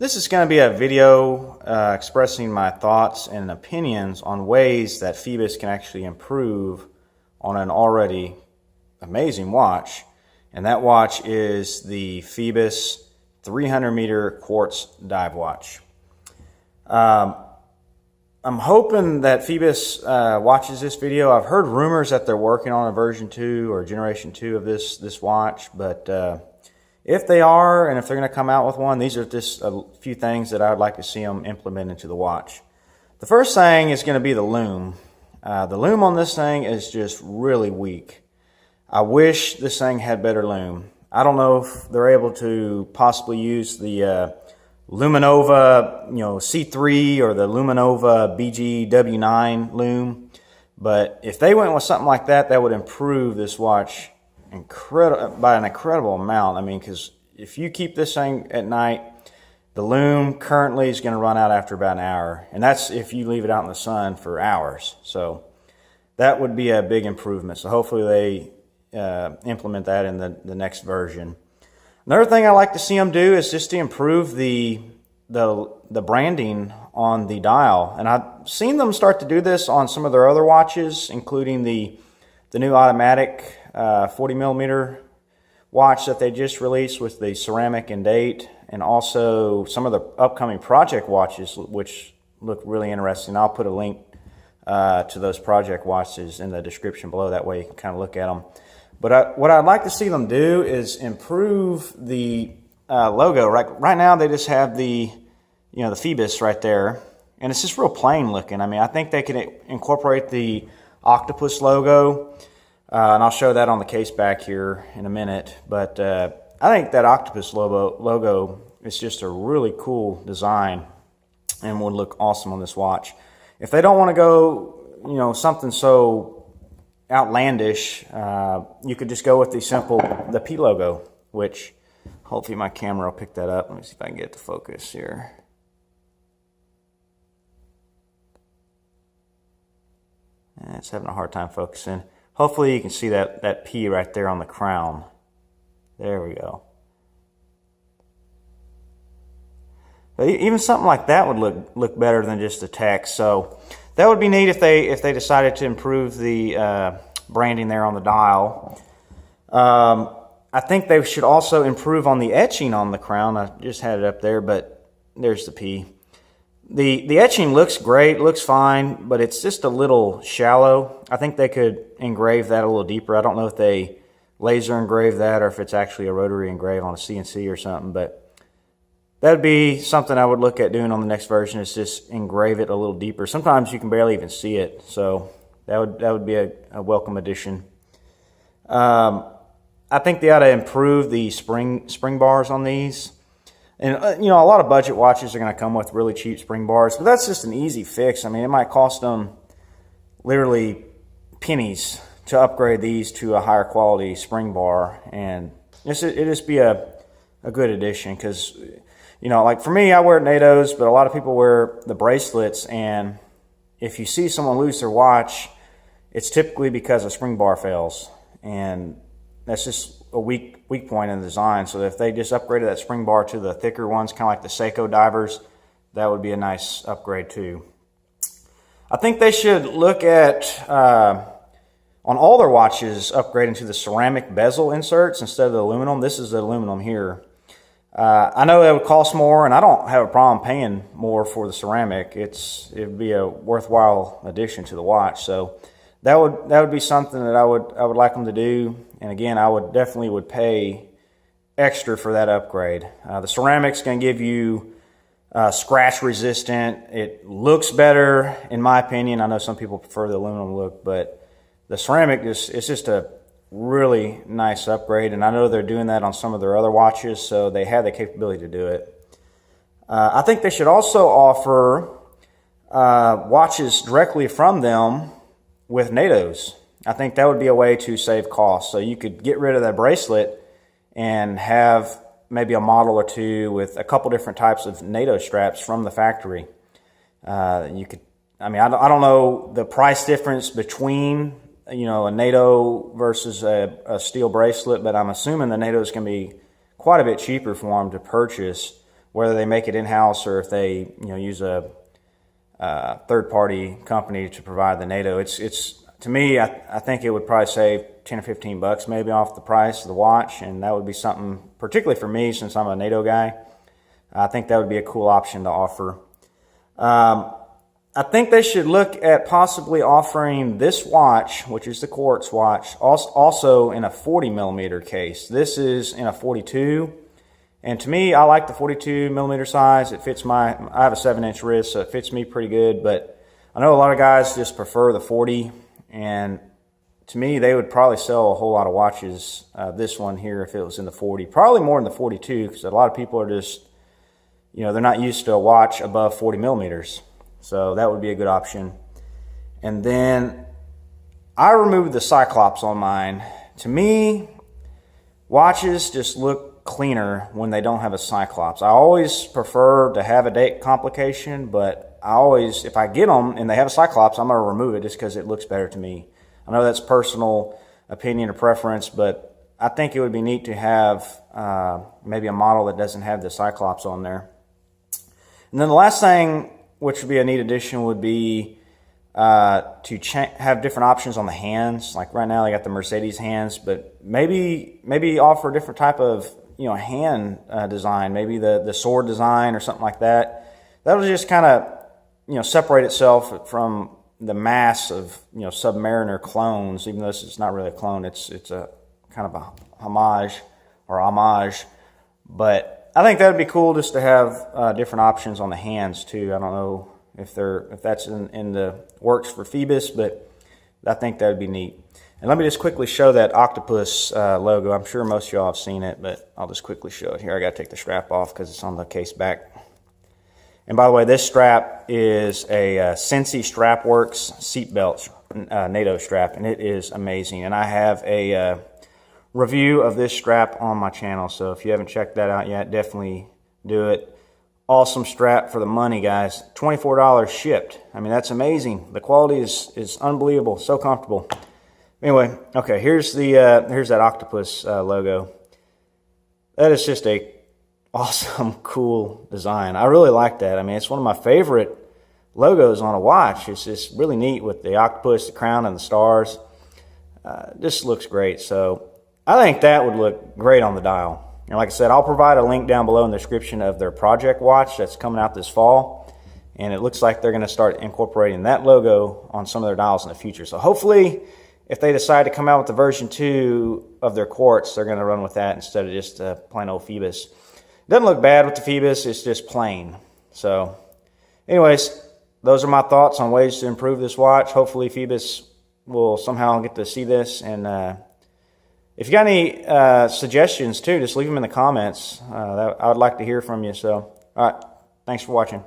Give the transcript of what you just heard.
This is going to be a video expressing my thoughts and opinions on ways that Phoibos can actually improve on an already amazing watch. And that watch is the Phoibos 300m Quartz dive watch. I'm hoping that Phoibos watches this video. I've heard rumors that they're working on a version 2 or generation 2 of this watch, but if they are, and if they're going to come out with one, these are just a few things that I would like to see them implement into the watch. The first thing is going to be the loom. The loom on this thing is just really weak. I wish this thing had better loom. I don't know if they're able to possibly use the Luminova, C3 or the Luminova BGW9 loom, but if they went with something like that, that would improve this watch by an incredible amount. I mean, because if you keep this thing at night, the loom currently is going to run out after about an hour, and that's if you leave it out in the sun for hours. So that would be a big improvement. So hopefully they implement that in the next version. Another thing I like to see them do is just to improve the branding on the dial, and I've seen them start to do this on some of their other watches, including the new automatic 40mm watch that they just released with the ceramic and date, and also some of the upcoming project watches, which look really interesting. I'll put a link to those project watches in the description below. That way you can kind of look at them. But what I'd like to see them do is improve the logo. Right now they just have the Phoibos right there, and it's just real plain looking. I mean, I think they could incorporate the Octopus logo. And I'll show that on the case back here in a minute. But I think that Octopus logo is just a really cool design and would look awesome on this watch. If they don't want to go, something so outlandish, you could just go with the P logo, which hopefully my camera will pick that up. Let me see if I can get it to focus here. It's having a hard time focusing. Hopefully you can see that P right there on the crown. There we go. But even something like that would look better than just the text. So that would be neat if they decided to improve the branding there on the dial. I think they should also improve on the etching on the crown. I just had it up there, but there's the P. The etching looks great, looks fine, but it's just a little shallow. I think they could engrave that a little deeper. I don't know if they laser engrave that or if it's actually a rotary engrave on a CNC or something, but that would be something I would look at doing on the next version, is just engrave it a little deeper. Sometimes you can barely even see it, so that would be a welcome addition. I think they ought to improve the spring bars on these. And, a lot of budget watches are going to come with really cheap spring bars, but that's just an easy fix. I mean, it might cost them literally pennies to upgrade these to a higher quality spring bar, and it'd just be a good addition. Because, like for me, I wear NATOs, but a lot of people wear the bracelets, and if you see someone lose their watch, it's typically because a spring bar fails, and that's just a weak point in the design. So if they just upgraded that spring bar to the thicker ones, kind of like the Seiko divers, that would be a nice upgrade too. I think they should look at, on all their watches, upgrading to the ceramic bezel inserts instead of the aluminum. This is the aluminum here. I know it would cost more, and I don't have a problem paying more for the ceramic. It'd be a worthwhile addition to the watch. So that would be something that I would like them to do. And again, I would definitely pay extra for that upgrade. The ceramic's going to give you scratch resistant. It looks better, in my opinion. I know some people prefer the aluminum look, but the ceramic it's just a really nice upgrade. And I know they're doing that on some of their other watches, so they have the capability to do it. I think they should also offer watches directly from them with NATOs. I think that would be a way to save costs. So you could get rid of that bracelet and have maybe a model or two with a couple different types of NATO straps from the factory. I don't know the price difference between a NATO versus a steel bracelet, but I'm assuming the NATO is going to be quite a bit cheaper for them to purchase whether they make it in-house or if they use a third-party company to provide the NATO. It's to me, I think it would probably save 10 or 15 bucks maybe off the price of the watch, and that would be something, particularly for me since I'm a NATO guy, I think that would be a cool option to offer. I think they should look at possibly offering this watch, which is the Quartz watch, also in a 40 millimeter case. This is in a 42, and to me, I like the 42 millimeter size. It fits I have a 7-inch wrist, so it fits me pretty good, but I know a lot of guys just prefer the 40, and to me, they would probably sell a whole lot of watches, this one here, if it was in the 40. Probably more in the 42, because a lot of people are just, they're not used to a watch above 40 millimeters. So that would be a good option. And then I removed the Cyclops on mine. To me, watches just look cleaner when they don't have a Cyclops. I always prefer to have a date complication, but if I get them and they have a Cyclops, I'm going to remove it just because it looks better to me. I know that's personal opinion or preference, but I think it would be neat to have maybe a model that doesn't have the Cyclops on there. And then the last thing, which would be a neat addition, would be to have different options on the hands. Like right now they got the Mercedes hands, but maybe offer a different type of hand design, maybe the sword design or something like that. That'll just kind of separate itself from the mass of Submariner clones. Even though this is not really a clone, it's a kind of a homage, but I think that would be cool just to have different options on the hands too. I don't know if that's in the works for Phoibos, but I think that would be neat. And let me just quickly show that Octopus logo. I'm sure most of y'all have seen it, but I'll just quickly show it here. I got to take the strap off because it's on the case back. And by the way, this strap is a Cincy Strapworks seatbelt NATO strap, and it is amazing. And I have a review of this strap on my channel, so if you haven't checked that out yet, definitely do it. Awesome strap for the money, guys. $24 shipped. I mean, that's amazing. The quality is unbelievable. So comfortable. Anyway, okay, here's that Octopus logo. That is just a awesome, cool design. I really like that. I mean, it's one of my favorite logos on a watch. It's just really neat with the octopus, the crown, and the stars. Just looks great. So I think that would look great on the dial. And like I said, I'll provide a link down below in the description of their project watch that's coming out this fall. And it looks like they're going to start incorporating that logo on some of their dials in the future. So hopefully, if they decide to come out with the version 2 of their Quartz, they're going to run with that instead of just plain old Phoibos. Doesn't look bad with the Phoibos, it's just plain. So anyways, those are my thoughts on ways to improve this watch. Hopefully Phoibos will somehow get to see this. And if you got any suggestions too, just leave them in the comments. I would like to hear from you. So, all right, thanks for watching.